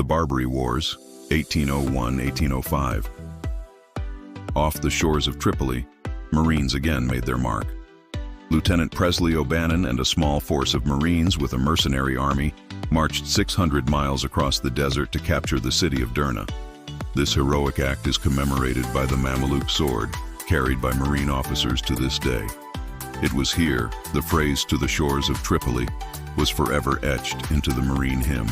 The Barbary Wars, 1801-1805. Off the shores of Tripoli, Marines again made their mark. Lieutenant Presley O'Bannon and a small force of Marines with a mercenary army marched 600 miles across the desert to capture the city of Derna. This heroic act is commemorated by the Mameluke sword, carried by Marine officers to this day. It was here the phrase "to the shores of Tripoli" was forever etched into the Marine hymn.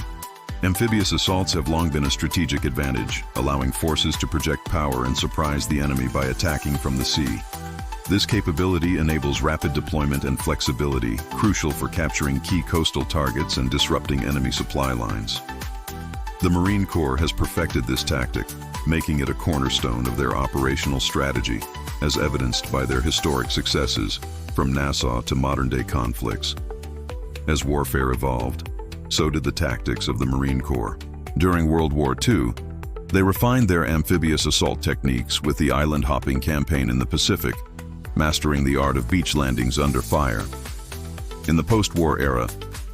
Amphibious assaults have long been a strategic advantage, allowing forces to project power and surprise the enemy by attacking from the sea. This capability enables rapid deployment and flexibility, crucial for capturing key coastal targets and disrupting enemy supply lines. The Marine Corps has perfected this tactic, making it a cornerstone of their operational strategy, as evidenced by their historic successes, from Nassau to modern-day conflicts. As warfare evolved, so did the tactics of the Marine Corps. During World War II, they refined their amphibious assault techniques with the island-hopping campaign in the Pacific, mastering the art of beach landings under fire. In the post-war era,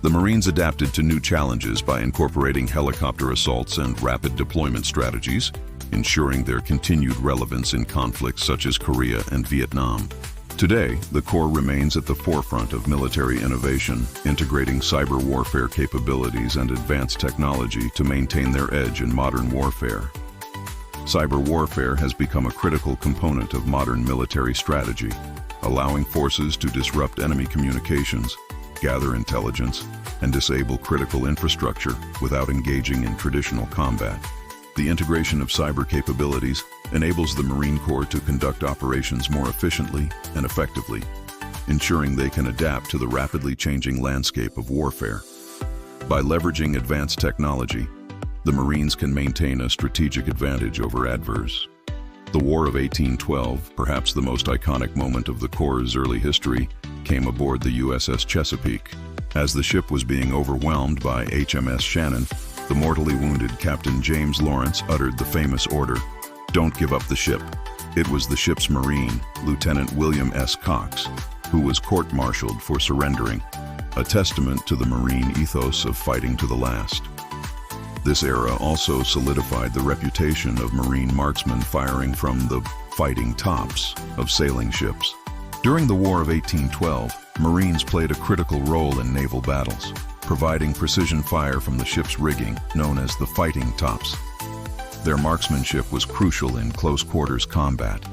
the Marines adapted to new challenges by incorporating helicopter assaults and rapid deployment strategies, ensuring their continued relevance in conflicts such as Korea and Vietnam. Today, the Corps remains at the forefront of military innovation, integrating cyber warfare capabilities and advanced technology to maintain their edge in modern warfare. Cyber warfare has become a critical component of modern military strategy, allowing forces to disrupt enemy communications, gather intelligence, and disable critical infrastructure without engaging in traditional combat. The integration of cyber capabilities enables the Marine Corps to conduct operations more efficiently and effectively, ensuring they can adapt to the rapidly changing landscape of warfare. By leveraging advanced technology, the Marines can maintain a strategic advantage over adversaries. The War of 1812, perhaps the most iconic moment of the Corps' early history, came aboard the USS Chesapeake. As the ship was being overwhelmed by HMS Shannon, the mortally wounded Captain James Lawrence uttered the famous order, "Don't give up the ship." It was the ship's Marine, Lieutenant William S. Cox, who was court-martialed for surrendering, a testament to the Marine ethos of fighting to the last. This era also solidified the reputation of Marine marksmen firing from the fighting tops of sailing ships. During the War of 1812, Marines played a critical role in naval battles, providing precision fire from the ship's rigging, known as the fighting tops. Their marksmanship was crucial in close-quarters combat,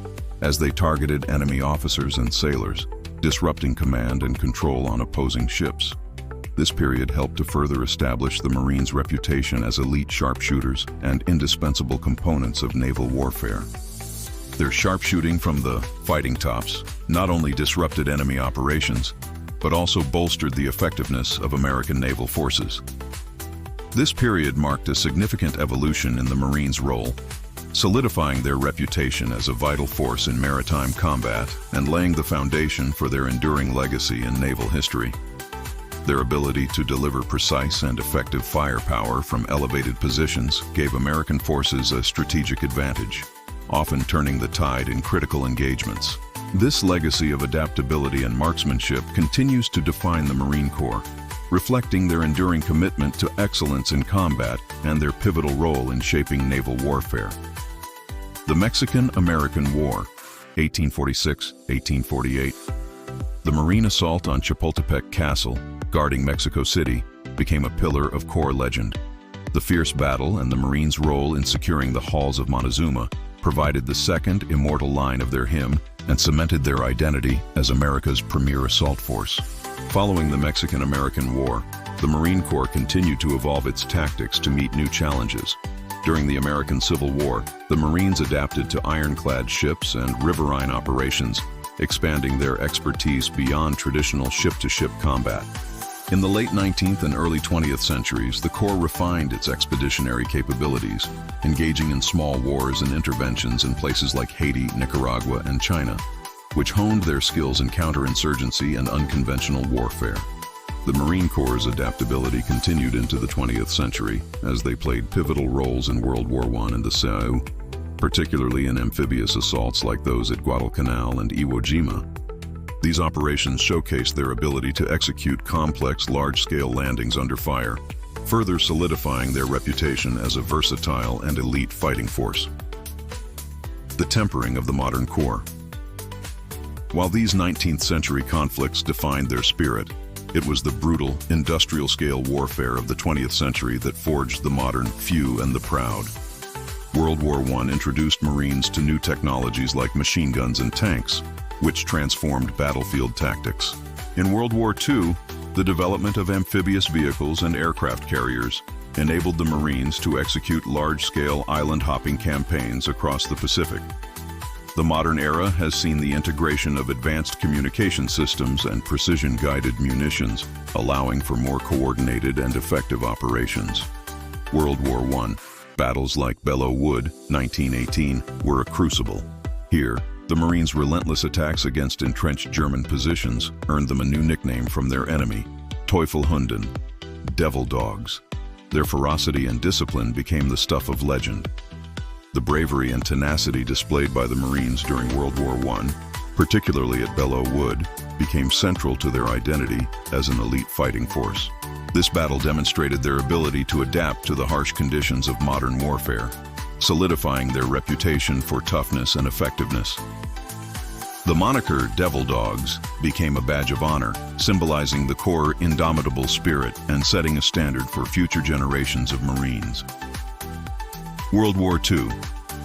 as they targeted enemy officers and sailors, disrupting command and control on opposing ships. This period helped to further establish the Marines' reputation as elite sharpshooters and indispensable components of naval warfare. Their sharpshooting from the fighting tops not only disrupted enemy operations, but also bolstered the effectiveness of American naval forces. This period marked a significant evolution in the Marines' role, solidifying their reputation as a vital force in maritime combat and laying the foundation for their enduring legacy in naval history. Their ability to deliver precise and effective firepower from elevated positions gave American forces a strategic advantage, often turning the tide in critical engagements. This legacy of adaptability and marksmanship continues to define the Marine Corps, reflecting their enduring commitment to excellence in combat and their pivotal role in shaping naval warfare. The Mexican-American War, 1846-1848. The Marine assault on Chapultepec Castle, guarding Mexico City, became a pillar of Corps legend. The fierce battle and the Marines' role in securing the halls of Montezuma provided the second immortal line of their hymn and cemented their identity as America's premier assault force. Following the Mexican-American War, the Marine Corps continued to evolve its tactics to meet new challenges. During the American Civil War, the Marines adapted to ironclad ships and riverine operations, expanding their expertise beyond traditional ship-to-ship combat. In the late 19th and early 20th centuries, the Corps refined its expeditionary capabilities, engaging in small wars and interventions in places like Haiti, Nicaragua, and China, which honed their skills in counterinsurgency and unconventional warfare. The Marine Corps' adaptability continued into the 20th century, as they played pivotal roles in World War I and the SEAU, particularly in amphibious assaults like those at Guadalcanal and Iwo Jima. These operations showcased their ability to execute complex, large-scale landings under fire, further solidifying their reputation as a versatile and elite fighting force. The tempering of the modern Corps. While these 19th century conflicts defined their spirit, it was the brutal, industrial-scale warfare of the 20th century that forged the modern few and the proud. World War I introduced Marines to new technologies like machine guns and tanks, which transformed battlefield tactics. In World War II, the development of amphibious vehicles and aircraft carriers enabled the Marines to execute large-scale island-hopping campaigns across the Pacific. The modern era has seen the integration of advanced communication systems and precision-guided munitions, allowing for more coordinated and effective operations. World War I. Battles like Belleau Wood, 1918, were a crucible. Here, the Marines' relentless attacks against entrenched German positions earned them a new nickname from their enemy, Teufelhunden, devil dogs. Their ferocity and discipline became the stuff of legend. The bravery and tenacity displayed by the Marines during World War I, particularly at Belleau Wood, became central to their identity as an elite fighting force. This battle demonstrated their ability to adapt to the harsh conditions of modern warfare, solidifying their reputation for toughness and effectiveness. The moniker Devil Dogs became a badge of honor, symbolizing the Corps' indomitable spirit and setting a standard for future generations of Marines. World War II.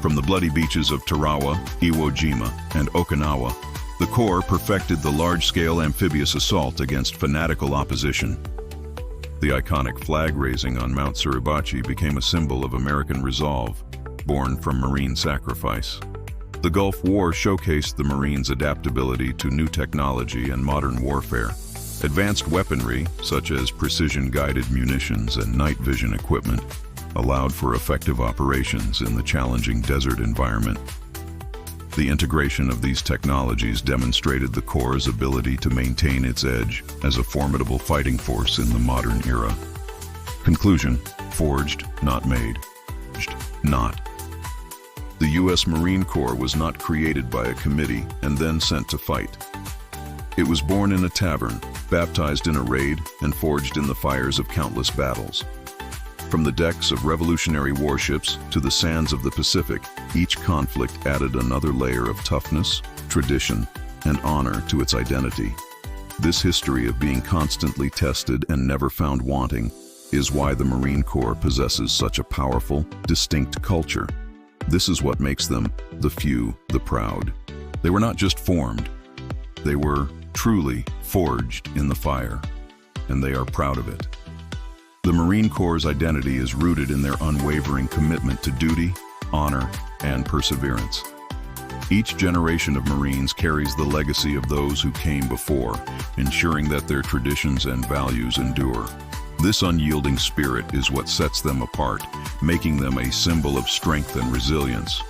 From the bloody beaches of Tarawa, Iwo Jima, and Okinawa, the Corps perfected the large-scale amphibious assault against fanatical opposition. The iconic flag raising on Mount Suribachi became a symbol of American resolve, born from Marine sacrifice. The Gulf War showcased the Marines' adaptability to new technology and modern warfare. Advanced weaponry, such as precision-guided munitions and night vision equipment, allowed for effective operations in the challenging desert environment. The integration of these technologies demonstrated the Corps' ability to maintain its edge as a formidable fighting force in the modern era. Conclusion: forged, not made. Not. The U.S. Marine Corps was not created by a committee and then sent to fight. It was born in a tavern, baptized in a raid, and forged in the fires of countless battles. From the decks of revolutionary warships to the sands of the Pacific, each conflict added another layer of toughness, tradition, and honor to its identity. This history of being constantly tested and never found wanting is why the Marine Corps possesses such a powerful, distinct culture. This is what makes them the few, the proud. They were not just formed, they were truly forged in the fire, and they are proud of it. The Marine Corps' identity is rooted in their unwavering commitment to duty, honor, and perseverance. Each generation of Marines carries the legacy of those who came before, ensuring that their traditions and values endure. This unyielding spirit is what sets them apart, making them a symbol of strength and resilience.